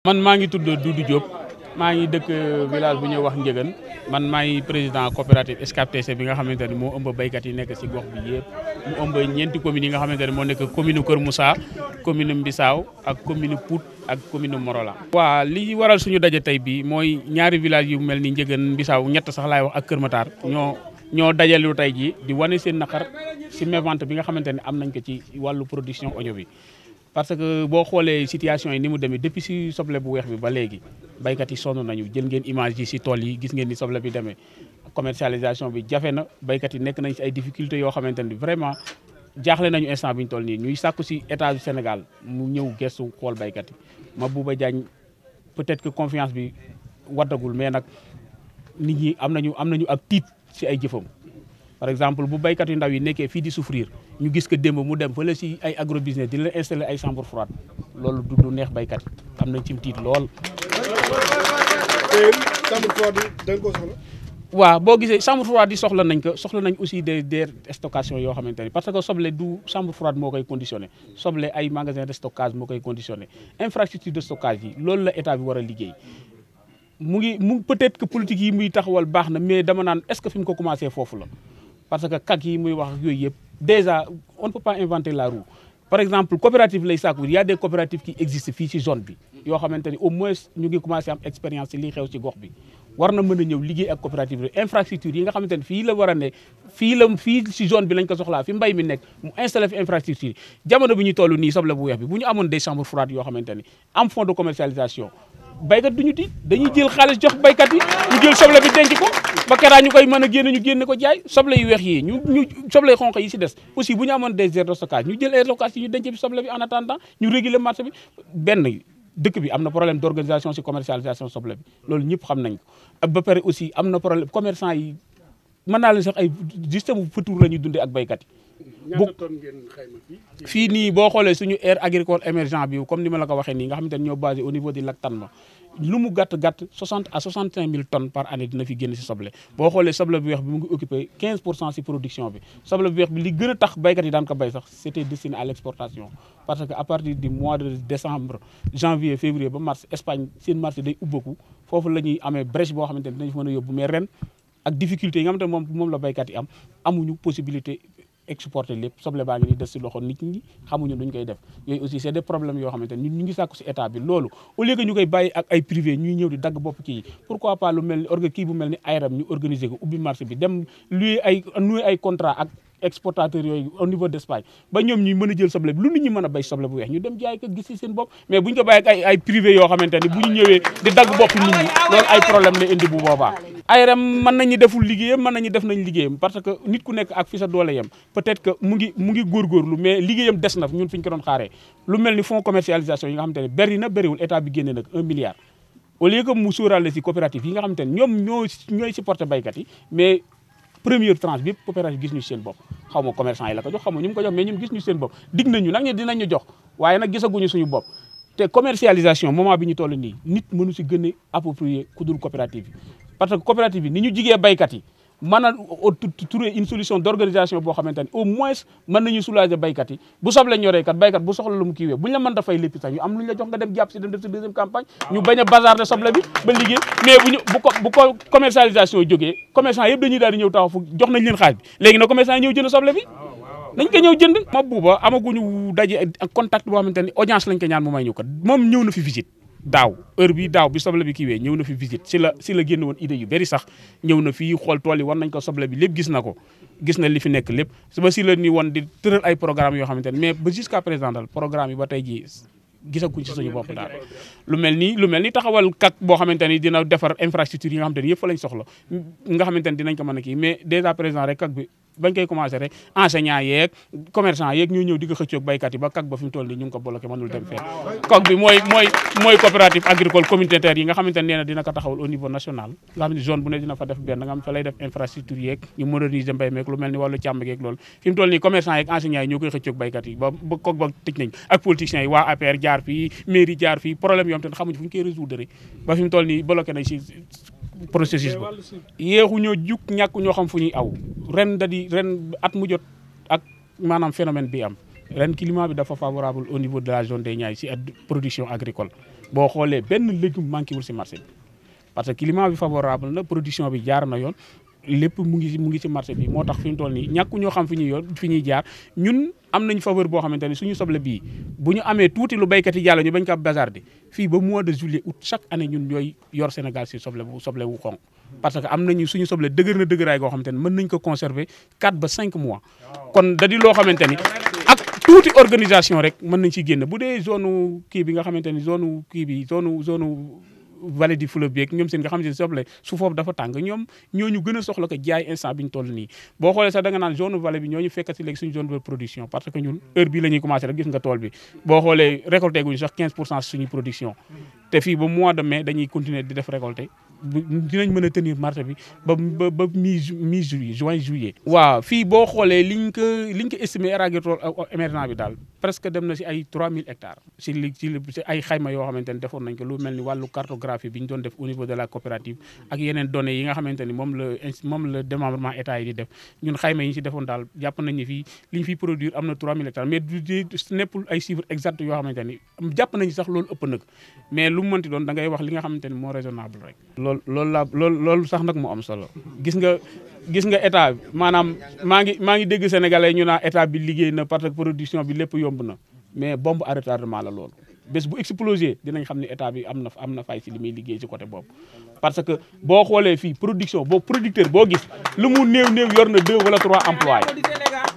man maa ngi tudd Doudou Diop maa ngi dëkk village bu ñuy wax Njëgën man maay président coopérative Excaf TC bi nga xamante ne moo ëmb béykat yi nekk si gox bi yëpp mu ëmb ñeenti communes yi nga xamante ne moo nekk commune Kër Moussa commune Mbissau ak commune Pout ak commune Morolan. waa li waral suñu daje tey bi mooy ñaari village yu mel ni Njëgën Mbissau ñett sax laay wax ak Kër Matar ñoo dajalu tey jii di wane seen naqar si mévente bi nga xamante ne am nañ ko ci wàllu production oignon bi. parce que boo xoolee situation yi ni mu demee depuis si soble bu weex bi ba léegi baykat yi sonn nañu jël ngeen image yi si tool yi gis ngeen ni soble bi demee commercialisation bi jafe na baykat yi nekk nañ si ay difficultés yoo xamante ni vraiment jaaxle nañu instant bi ñu toll nii ñuy sàkku si état du Sénégal mu ñëw gestu xool baykat yi Mabouba Diagne peut-être que confiance bi waddagul mais nag nit ñi am nañu ak tiit si ay jëfam. par exemple bu baykat yu ndaw yi nekkee fii di souffrir ñu gis que démb mu dem fële si ay agrobusiness di leen installer ay chambre froide loolu du neex baykat yi am nañ ci tiit lool. chambre froide da nga ko soxla. waaw boo gisee chambre froide yi soxla nañ aussi des stockation yoo xamante ni parce que soble du chambre froide moo koy conditionné soble ay magasin de stockage moo koy conditionné infrastructure de stockage yi loolu la état bi war a liggéey. mu peut-être que politique yi muy taxawal baax na mais dama naan est-ce que fi mu ko commencé foofu la. parce que kak yi muy wax yooyu yëpp déjà on ne peut pas inventer la roue par exemple coopérative lay sàkku il y a des coopératives qui existent fii ci zone bi yoo xamante ni au moins ñu ngi commencé am expérience ci li xew ci gox bi war na mën a ñëw liggéey ak coopérative infrastructure yi nga xamante ni fii la war a ne fii ci zone bi lañ ko soxlaa fi mbay mi nekk mu installé fi infrastructure jamono bi ñu toll nii soble bu weex bi bu ñu amoon des chambres froides yoo xamante ni am fonds de commercialisation baykat duñu tiit dañuy jël xaalis jox baykat yi ñu jël soble bi denc ko ba keraa ñu koy mën a génne ñu génne ko jaay soble yu weex yi ñu soble xonq yi si des aussi bu ñu amoon des aires de stockage ñu jël aires de stockage yi ñu denc bi soble bi en attendant ñu réguler marché bi benn dëkk bi am na problème d'organisation si commercialisation soble bi loolu ñëpp xam nañ ko ak ba pare aussi am na problème commerçant yi mën naa leen sax ay système futur la ñuy dundee ak baykat yi ñaata tonnes ngeen xayma fii nii boo xoolee suñu aire agricole émergent bi comme ni ma la ko waxee nii nga xamante ne ñoo basé au niveau du lac Tamba lu mu gàtt 60 à 65 000 tonnes par année dina fi génn si soble boo xoolee soble bu weex bi mu ngi occupé 15% si production bi soble bu weex bi li gën a tax baykat yi daan ko bay sax c'était destiné à l'exportation parce que à partir du mois de décembre janvier février ba mars Espagne seen marché day ubbeeku foofu la ñuy amee brèche boo xamante ne dinañ fa mën a yóbbu mais ren ak difficulté yi nga xamante ne moom la baykat yi amuñu possibilité exporter lépp soble baa ngi ni des si loxo nit ñi xamuñu duñ koy def yooyu aussi c'est des problèmes yoo xamante ni ñu ngi sàkku si état bi loolu au lieu que ñu koy bàyyi ak ay privé ñuy ñëw di dagg bopp kii yi pourquoi pas lu mel ni kii bu mel ni ARM ñu organiser ko ubbi marché bi dem luy ay contrat ak exportateurs yooyu au niveau d'Espagne ba ñoom ñuy mën a jël soble bi lu nit ñi mën a béy soble bu weex ñu dem jaay ko gis ci seen bopp mais bu ñu ko bàyyi ak ay privé yoo xamante ni bu ñu ñëwee di dagg bopp nit ñi loolu ay problème la indi bu boobaa ARM mën nañu deful liggéeyam mën nañu def nañ liggéeyam parce que nit ku nekk ak fi sa doole yem peut-être que mu ngi góorgóorlu mais liggéeyam des na ñun fi ñu ko doon xaaree lu mel ni fonds commercialisation yi nga xamante ne bari na bariwul état bi génne nag 1 milliard au lieu que mu sóoraale ci coopérative yi nga xamante ne ñoom ñooy supporter baykat yi mais première tranche bi coopérative gis ñu seen bopp xaw ma commerçant yi la ko jox xaw ma ñu ko jox mais ñun gis ñu seen bopp dig nañu nag ñu dinañ ñu jox waaye nag gisaguñu suñu bopp te commercialisation moment bi ñu toll nii nit mënu si gën a approprier ku dul coopérative yi parce que coopérative yi ni ñu jigee baykat yi mën a trouver une solution d'organisation boo xamante ni au moins mën nañu soulager baykat yi bu soble ñoree kat baykat bu soxla lu mu kiiwee bu ñu la mën dafay lépp sax ñu am lu ñu la jox nga dem jàpp si dem def si deuxième campagne ñu bañ a bazarder soble bi ba liggéey mais bu ko commercialisation jógee commerçant yëpp dañuy daal di ñëw taxaw fu jox nañ leen xaalis bi léegi nag commerçant yi ñëw jënd soble bi nañ ko ñëw jënd Mabouba amaguñu daje ak contact boo xamante ni audience lañ ko ñaan mu may ñu ko moom ñëw na fi visite daaw heure bi daaw bi soble bi kiiwee ñëw na fi visite si la génn woon idée yu bari sax ñëw na fii xool tool yi war nañ ko soble bi lépp gis na ko gis na li fi nekk lépp suba si la ni woon di tëral ay programme yoo xamante ne mais ba jusqu'à présent daal programme yi ba tey jii gisaguñ ci suñu bopp daal lu mel ni taxawal kak boo xamante ni dina defar infrastructure yi nga xamante ni yëpp fa lañ soxla nga xamante ni dinañ ko mën a kii mais déjà présent rek kak bi bañ koy commencé rek enseignant yeeg commerçant yeeg ñoo ñëw di ko xëccoog baykat yi ba kak ba fi mu toll nii ñu ngi ko bloqué mënul dem fenn kak bi mooy coopérative agricole communautaire yi nga xamante ne nee na dina ko taxawal au niveau national nga xam ne zone bu ne dina fa def benn nga xam fa lay def infrastructure yeeg ñu moderniser mbay meeg lu mel ni wàllu càmm geeg loolu fi mu toll nii commerçant yeeg enseignant yi ñoo koy xëccoog baykat yi ba kok ba tëj nañ ak politiciens yi waa APR jaar fii mairie jaar fii problème yoo xam te xamuñ fu ñu koy résoudre ba fi mu toll nii bloqué nañ si processus ba yéexu ñoo jug ñàkk ñoo xam fu ñuy aw ren at mu jot ak maanaam phénomène bi am ren climat bi dafa favorable au niveau de la zone des Niayes si production agricole boo xoolee benn légume manqué wul si marché bi parce que climat bi favorable na production bi jaar na yoon lépp mu ngi ci marché bi moo tax fi mu toll nii ñàkk ñoo xam fi ñuy jaar ñun am nañ faveur boo xamante ne suñu soble bii bu ñu amee tuuti lu béykat yi jàll ñu bañ ko bazarder fii ba mois de juillet août chaque année ñun ñooy yor Sénégal si soble wu xonq parce que am nañu suñu soble dëgër na dëgëraay goo xamante ne mën nañ ko conserver 4 ba 5 mois kon da di loo xamante ni ak tuuti organisation rek mën nañ ci génn bu dee zone kii bi nga xamante ni zone vallée du fleuve bi ak ñoom seen nga xam ne soble su foofu dafa tàng ñoom ñooñu gën a soxla ko jaay instant bi ñu toll nii boo xoolee sax da nga naan zone vallée bi ñooñu fekk si léegi suñu zone de production parce que ñun heure bii la ñuy commencé rek gis nga tool bi boo xoolee récolté guñu sax 15% suñu production te fii ba mois de mai dañuy continuer di def récolté dinañ mën a tenir marché bi ba mi juillet. waaw fii boo xoolee liñ ko estimé aire agricole émergent bi daal presque dem na si ay 3000 hectares si ay xayma yoo xamante ni defoon nañ ko lu mel ni wàllu cartographie bi ñu doon def au niveau de la coopérative ak yeneen données yi nga xamante ni moom la démembrement état yi di def ñun xayma yi ñu si defoon daal jàpp nañ ni fii li ñu fiy produire am na 3000 hectares mais du nekkul ay chiffres exacts yoo xamante ni jàpp nañu sax loolu ëpp nag mais lu mu mënti doon da ngay wax li nga xamante ni moo raisonnable rek. loolu sax nag moo am solo gis nga état bi maanaam maa ngi dégg sénégalais ñu naan état bi liggéey na parce que production bi lépp yomb na mais bombe à retardement la loolu bés bu explosé dinañ xam ne état bi am na fay si li muy liggéey si côté boobu parce que boo xoolee fii production boo producteur boo gis lu mu néew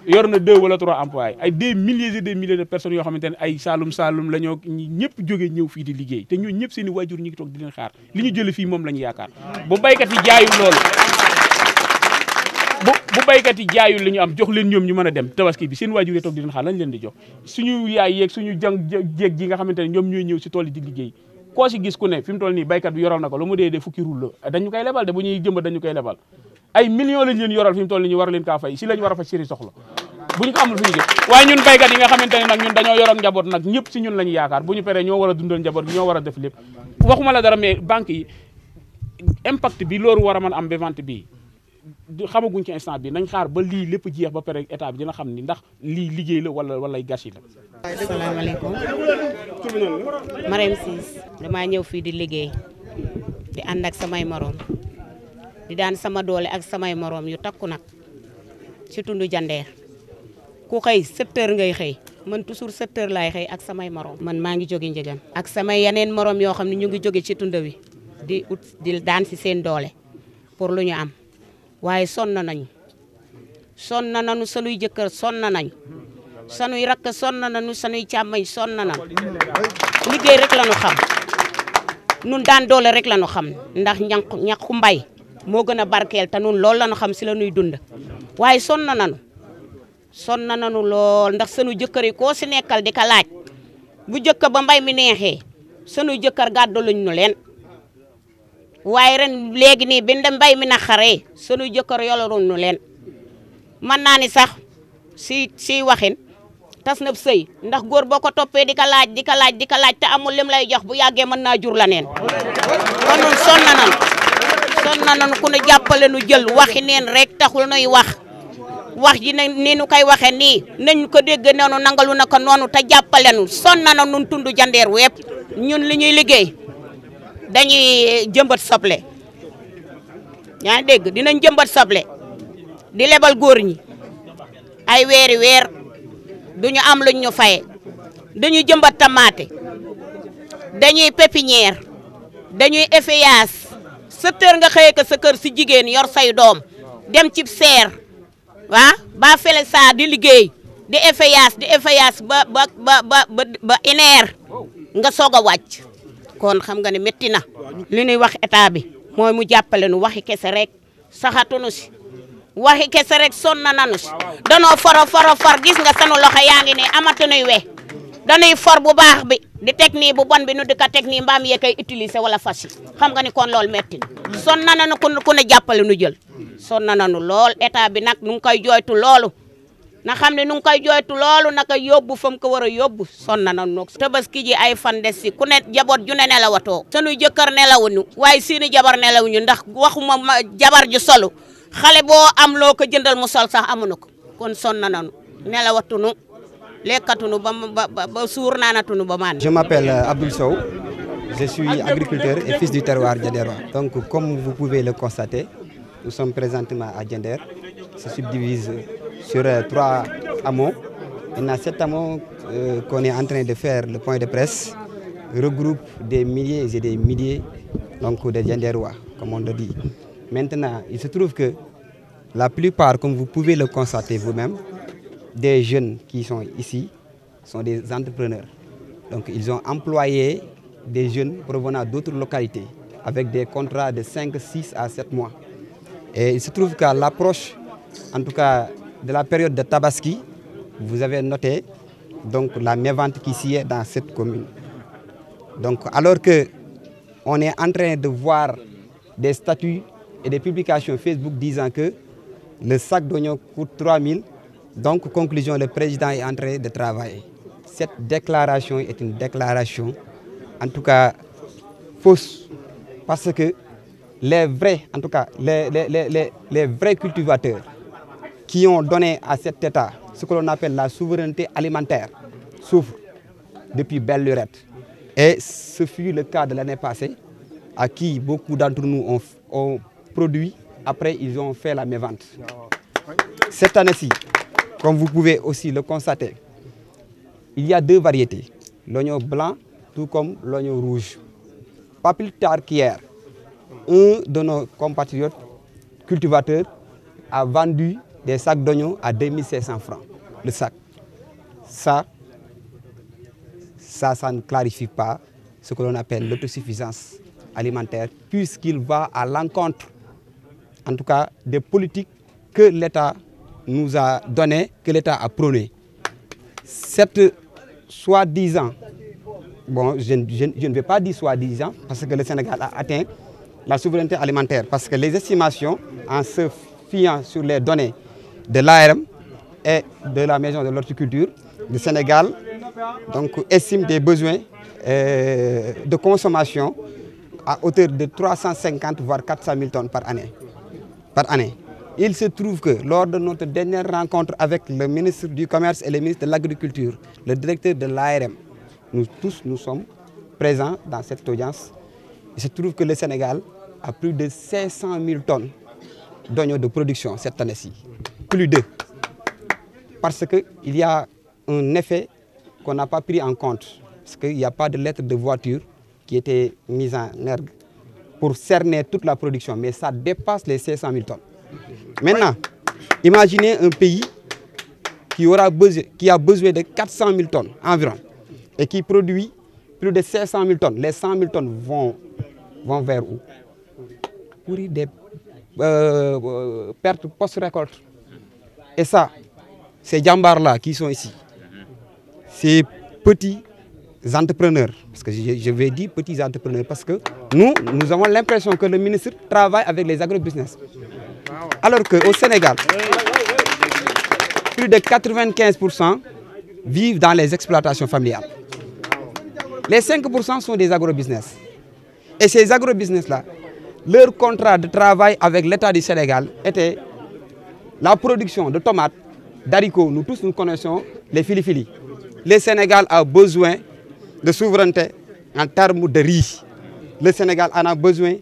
yor na 2 wala 3 employés ay des milliers et des milliers de personnes yoo xamante ne ay saalum la ñoo ñëpp jógee ñëw fii di liggéey te ñooñu ñëpp seen i waajur ñu ngi toog di leen xaar li ñu jëlee fii moom la ñu yaakaar bu baykat yi jaayul loolu bu baykat yi jaayul li ñu am jox leen ñoom ñu mën a dem tabaski bi seen waajur yi toog di leen xaar lañ leen di jox suñu yaay yeeg suñu jéeg ji nga xamante ne ñoom ñooy ñëw si tool yi di liggéey koo si gis ku ne fi mu toll nii baykat bi yoral na ko lu mu dee fukki rouleau dañu koy lebal de bu ñuy jëmbat dañu koy lebal ay millions lañ leen yoral fi mu toll nii ñu war leen kaa fay si lañ war a fa seeni soxla bu ñu ko amul fu ñu jëm waaye ñun baykat yi nga xamante ne nag ñun dañoo yoroon njaboot nag ñëpp si ñun lañu yaakaar bu ñu peree ñoo war a dundal njaboot ñoo war a def lépp waxuma la dara mais banque yi impact bi loolu war a mën am ba vente bi xamaguñ ci instant bi nañ xaar ba lii lépp jeex ba pare état bi dina xam ni ndax lii liggéey la wala ay gâchis la. asalaamaaleykum Marème Ciss damaa ñëw fii di liggéey di ànd ak samay morom di daan sama doole ak samay morom yu takku nag ci tundu Jandeer ku xëy 7 heures ngay xëy man toujours 7 heures laay xëy ak samay morom. man maa ngi jóge Njëgan ak samay yeneen morom yoo xam ne ñu ngi jóge ci tund wi di daan si seen doole pour lu ñu am. waaye sonn nañu sanuy jëkkër sonn nañu sanuy rakk sonn nañu sanuy càmmañ sonn nañu liggéey rek la ñu xam nun daan doole rek la ñu xam ndax ñaxu mbay moo gën a barkeel te nun loolu la ñu xam si la ñuy dund waaye sonn nañu lool ndax sanu jëkkër yi koo si nekkal di ka laaj bu jëkk ba mbay mi neexee sanu jëkkër gàddaluñ ñu leen waaye ren léegi nii bi mbay mi naqaree sunu jëkkër yoloon nu leen mën naa ni sax si waxin tas na sëy ndax góor boo ko toppee di ka laaj te amul lim lay jox bu yàggee mën naa jur la neen kon nun sonn nañu ku nu jàppale nu jël waxi neen rek taxul nuy wax ji ni nu koy waxe nii nañ ko dégg noonu nangalu na ko noonu te jàppale nu sonn nañu nun tundu Jandeer wépp ñun li ñuy liggéey dañuy jëmbat soble yaa ngi dégg dinañ jëmbat soble di lebal góor ñi ay weeri weer duñu am luñ ñu faye dañuy jëmbat tamaate dañuy pépinière dañuy effeuillage 7 heures nga xëye ko sa kër si jigéen yor say doom dem ci seer ba fele saa di liggéey di effeuillage ba ineer nga soog a wàcc kon xam nga ne métti na li ñuy wax état bi mooy mu jàppale nu waxi kese rek saxatunu si waxi kese rek sonn nanu si danoo for gis nga sanu loxo yaa ngi ne amatunuy we dañuy for bu baax bi di teg nii bu bon bi nu di ko teg nii mbaam yee koy utiliser wala fas yi xam nga ni kon loolu métti na sonn nanu ku ne jàppale nu jël sonn nanu lool état bi nag nu ngi koy jooytu loolu na xam ne nu ngi koy jooytu loolu naka yóbbu fa mu ko war a yóbbu sonn na noonu. tabaski ji ay fan des si ku ne jaboot ju ne nelawatoo. sanuy jëkkër nelawuñu waaye seeni jabar nelawuñu ndax waxuma jabar ju solu xale boo am loo ko jëndal mu sol sax amuñu ko kon sonn na noonu nelawatunu lekkatunu ba suur naanatunu ba maan. Je m'appelle Abdoul Sow, Je suis agriculteur et fils du terroir diendérois. Donc, comme vous pouvez le constater, nous sommes présentement à Diender. Ça se subdivise sur 3 hameaux. Il y a 7 hameaux qu'on est en train de faire le point de presse, regroupe des milliers et des milliers donc, de Dienderois, comme on le dit. Maintenant, il se trouve que la plupart, comme vous pouvez le constater vous-même, des jeunes qui sont ici sont des entrepreneurs. Donc, ils ont employé des jeunes provenant d'autres localités avec des contrats de 5, 6 à 7 mois. Et il se trouve qu'à l'approche, en tout cas, de la période de Tabaski, vous avez noté donc, la mévente qui s'y est dans cette commune. Donc, alors qu'on est en train de voir des statuts et des publications Facebook disant que le sac d'oignons coûte 3 000, donc, conclusion, le président est en train de travailler. Cette déclaration est une déclaration, en tout cas, fausse, parce que les vrais, en tout cas, les vrais cultivateurs qui ont donné à cet État ce que l'on appelle la souveraineté alimentaire souffrent depuis belle lurette. Et ce fut le cas de l'année passée, à qui beaucoup d'entre nous ont produit, après ils ont fait la mévente. Cette année-ci, comme vous pouvez aussi le constater, il y a 2 variétés, l'oignon blanc tout comme l'oignon rouge. Pas plus tard qu'hier, un de nos compatriotes cultivateurs a vendu des sacs d'oignons à 2500 francs le sac. Ça ne clarifie pas ce que l'on appelle l'autosuffisance alimentaire, puisqu'il va à l'encontre, en tout cas, des politiques que l'État nous a données, que l'État a prônées. Cette soi-disant, bon, je ne vais pas dire soi-disant, parce que le Sénégal a atteint la souveraineté alimentaire, parce que les estimations, en se fiant sur les données de l'ARM et de la Maison de l'Horticulture, le Sénégal donc, estime des besoins de consommation à hauteur de 350 voire 400 000 tonnes par année. Il se trouve que lors de notre dernière rencontre avec le ministre du Commerce et le ministre de l'Agriculture, le directeur de l'ARM, nous sommes présents dans cette audience. Il se trouve que le Sénégal a plus de 500 000 tonnes d'oignons de production cette année-ci. Plus de. Parce qu'il y a un effet qu'on n'a pas pris en compte. Parce qu'il n'y a pas de lettre de voiture qui était mise en ergue pour cerner toute la production. Mais ça dépasse les 500 000 tonnes. Maintenant, imaginez un pays qui a besoin de 400 000 tonnes environ et qui produit plus de 500 000 tonnes. Les 100 000 tonnes vont vers où? Pour des pertes post-récolte. Et ça, ces jambars-là qui sont ici, ces petits entrepreneurs, parce que je vais dire petits entrepreneurs, parce que nous avons l'impression que le ministre travaille avec les agrobusiness. Alors qu'au Sénégal, plus de 95% vivent dans les exploitations familiales. Les 5% sont des agrobusiness. Et ces agrobusiness-là, leur contrat de travail avec l'État du Sénégal était la production de tomates, d'haricots. Nous tous nous connaissons les filifili. Le Sénégal a besoin de souveraineté en termes de riz. Le Sénégal en a besoin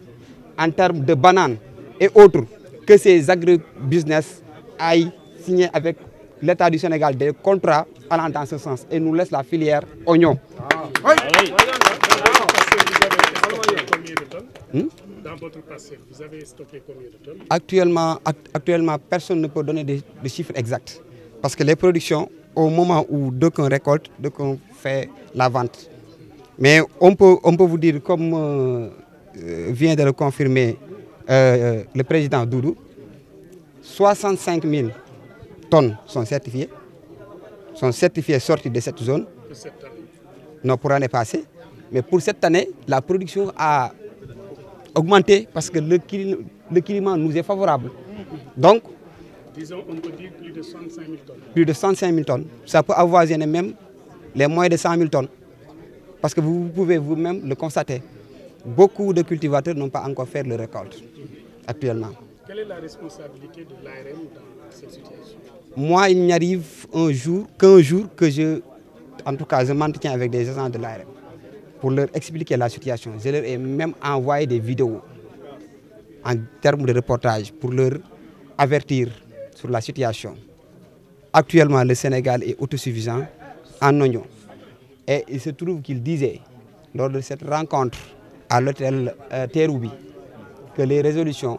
en termes de bananes et autres. Que ces agribusiness aillent signer avec l'État du Sénégal des contrats allant dans ce sens et nous laisse la filière oignon. Dans votre passé, vous avez stocké combien de tonnes? Actuellement, personne ne peut donner des chiffres exacts. Parce que les productions, au moment où d'aucuns récoltent, d'aucuns fait la vente. Mais on peut vous dire, comme vient de le confirmer le président Doudou, 65 000 tonnes sont certifiées sorties de cette zone. Pour cette année? Non, pour l'année passée. Mais pour cette année, la production a augmenté parce que le climat nous est favorable. Donc, disons, on peut dire plus de 65 000 tonnes. Plus de 65 000 tonnes. Ça peut avoisiner même les moins de 100 000 tonnes. Parce que vous pouvez vous-même le constater. Beaucoup de cultivateurs n'ont pas encore fait leur récolte actuellement. Quelle est la responsabilité de l'ARM dans cette situation? Moi, il n'y arrive qu'un jour que je m'entretiens avec des agents de l'ARM. pour leur expliquer la situation. Je leur ai même envoyé des vidéos en termes de reportage pour leur avertir sur la situation. Actuellement, le Sénégal est autosuffisant en oignons. Et il se trouve qu'il disait, lors de cette rencontre à l'hôtel Terroubi, que les résolutions,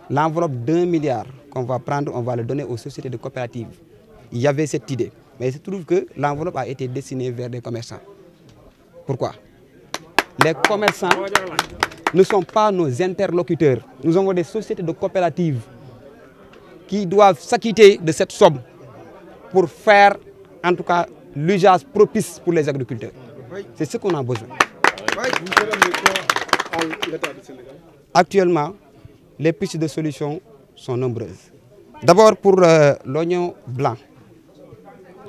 l'enveloppe d'1 milliard qu'on va prendre, on va le donner aux sociétés de coopératives. Il y avait cette idée. Mais il se trouve que l'enveloppe a été destinée vers des commerçants. Pourquoi? Les commerçants ne sont pas nos interlocuteurs. Nous avons des sociétés de coopératives qui doivent s'acquitter de cette somme pour faire, en tout cas, l'usage propice pour les agriculteurs. C'est ce qu'on a besoin. Actuellement, les pistes de solutions sont nombreuses. D'abord pour l'oignon blanc,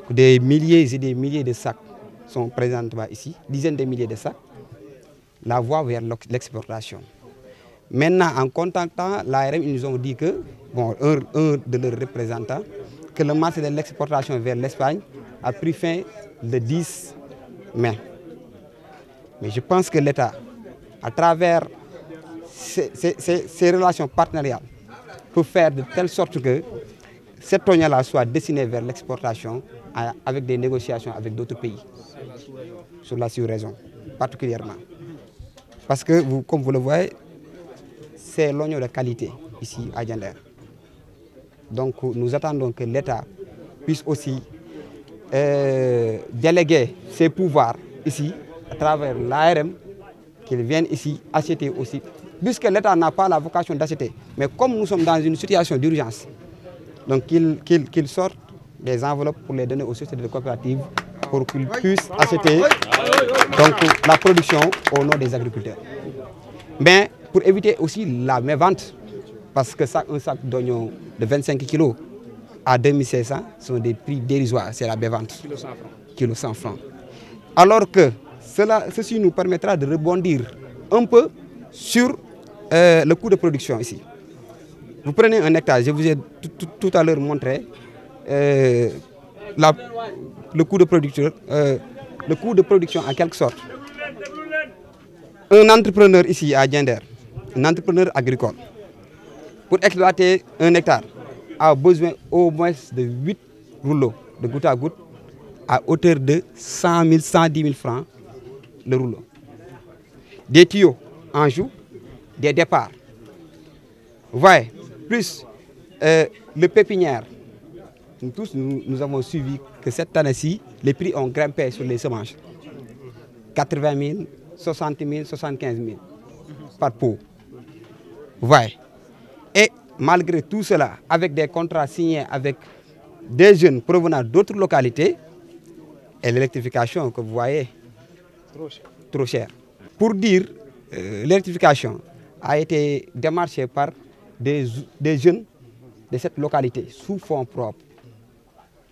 des milliers et des milliers de sacs sont présentement ici, dizaines de milliers de sacs, la voie vers l'exportation. Maintenant, en contactant l'ARM, ils nous ont dit que, bon, un de leurs représentants, que le marché de l'exportation vers l'Espagne a pris fin le 10 mai. Mais je pense que l'État, à travers ces relations partenariales, peut faire de telle sorte que cet oignon-là soit destiné vers l'exportation avec des négociations avec d'autres pays, sur la sous-région particulièrement. Parce que, comme vous le voyez, c'est l'oignon de qualité ici à Diender. Donc nous attendons que l'État puisse aussi déléguer ses pouvoirs ici, à travers l'ARM, qu'ils viennent ici acheter aussi. Puisque l'État n'a pas la vocation d'acheter, mais comme nous sommes dans une situation d'urgence, donc qu'ils sortent des enveloppes pour les donner aux sociétés de coopératives pour qu'ils puissent acheter donc, la production au nom des agriculteurs. Mais pour éviter aussi la mévente, parce que un sac d'oignons de 25 kg à 2500 sont des prix dérisoires, c'est la mévente. Kilo 100 francs. Alors que ceci nous permettra de rebondir un peu sur le coût de production ici. Vous prenez un hectare, je vous ai tout à l'heure montré le coût de production en quelque sorte. Un entrepreneur ici à Diender, un entrepreneur agricole, pour exploiter un hectare, a besoin au moins de 8 rouleaux de goutte à goutte à hauteur de 100 000, 110 000 francs le rouleau. Des tuyaux en joue, des départs. Vous voyez, plus le pépinière. Nous avons suivi que cette année-ci, les prix ont grimpé sur les semences. 80 000, 60 000, 75 000 par pot. Vous voyez. Et malgré tout cela, avec des contrats signés avec des jeunes provenant d'autres localités, et l'électrification que vous voyez, trop cher. Pour dire, l'électrification a été démarchée par des jeunes de cette localité sous fonds propres.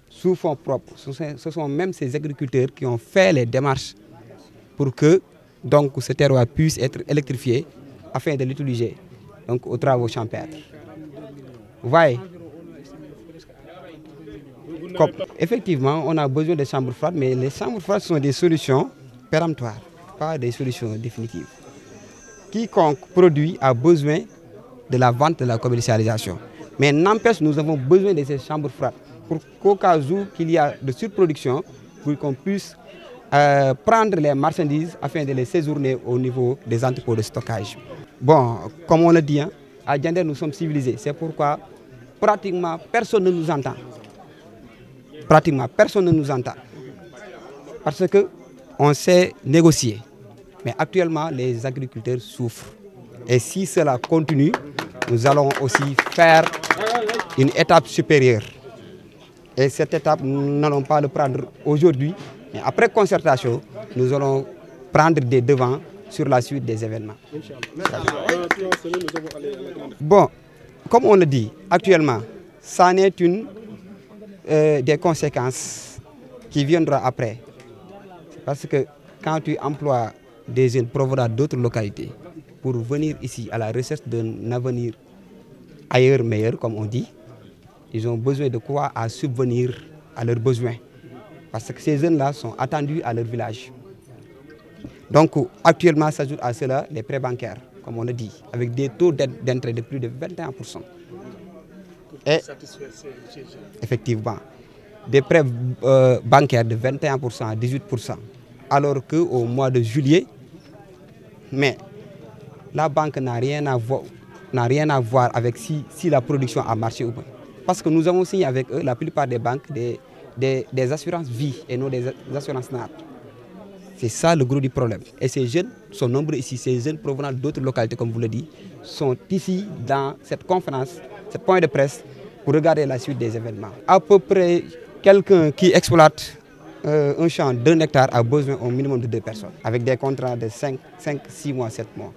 Sous fonds propres. Ce sont même ces agriculteurs qui ont fait les démarches pour que donc, ce terroir puisse être électrifié afin de l'utiliser aux travaux champêtres. Vous voyez? Effectivement, on a besoin de chambres froides, mais les chambres froides sont des solutions péremptoires, pas des solutions définitives. Quiconque produit a besoin de la vente, de la commercialisation. Mais n'empêche, nous avons besoin de ces chambres froides pour qu'au cas où il y a de surproduction, pour qu'on puisse prendre les marchandises afin de les séjourner au niveau des entrepôts de stockage. Bon, comme on le dit, hein, à Diender, nous sommes civilisés. C'est pourquoi pratiquement personne ne nous entend. Pratiquement personne ne nous entend. Parce qu'on sait négocier. Mais actuellement, les agriculteurs souffrent. Et si cela continue, nous allons aussi faire une étape supérieure. Et cette étape, nous n'allons pas le prendre aujourd'hui. Mais après concertation, nous allons prendre des devants sur la suite des événements. Bon, comme on le dit, actuellement, ça n'est une des conséquences qui viendra après. Parce que quand tu emploies des jeunes provenant d'autres localités pour venir ici à la recherche d'un avenir ailleurs meilleur, comme on dit, ils ont besoin de quoi à subvenir à leurs besoins. Parce que ces jeunes-là sont attendus à leur village. Donc actuellement s'ajoute à cela les prêts bancaires, comme on le dit, avec des taux d'intérêt de plus de 21%. Et effectivement, des prêts bancaires de 21% à 18%, alors qu'au mois de juillet, mais la banque n'a rien à voir avec si la production a marché ou pas. Parce que nous avons signé avec eux, la plupart des banques, des assurances vie et non des assurances NAR. C'est ça le gros du problème. Et ces jeunes sont nombreux ici, ces jeunes provenant d'autres localités, comme vous le dites, sont ici dans cette conférence, ce point de presse, pour regarder la suite des événements. À peu près, quelqu'un qui exploite un champ d'1 hectare a besoin au minimum de 2 personnes, avec des contrats de 5, 6 mois, 7 mois.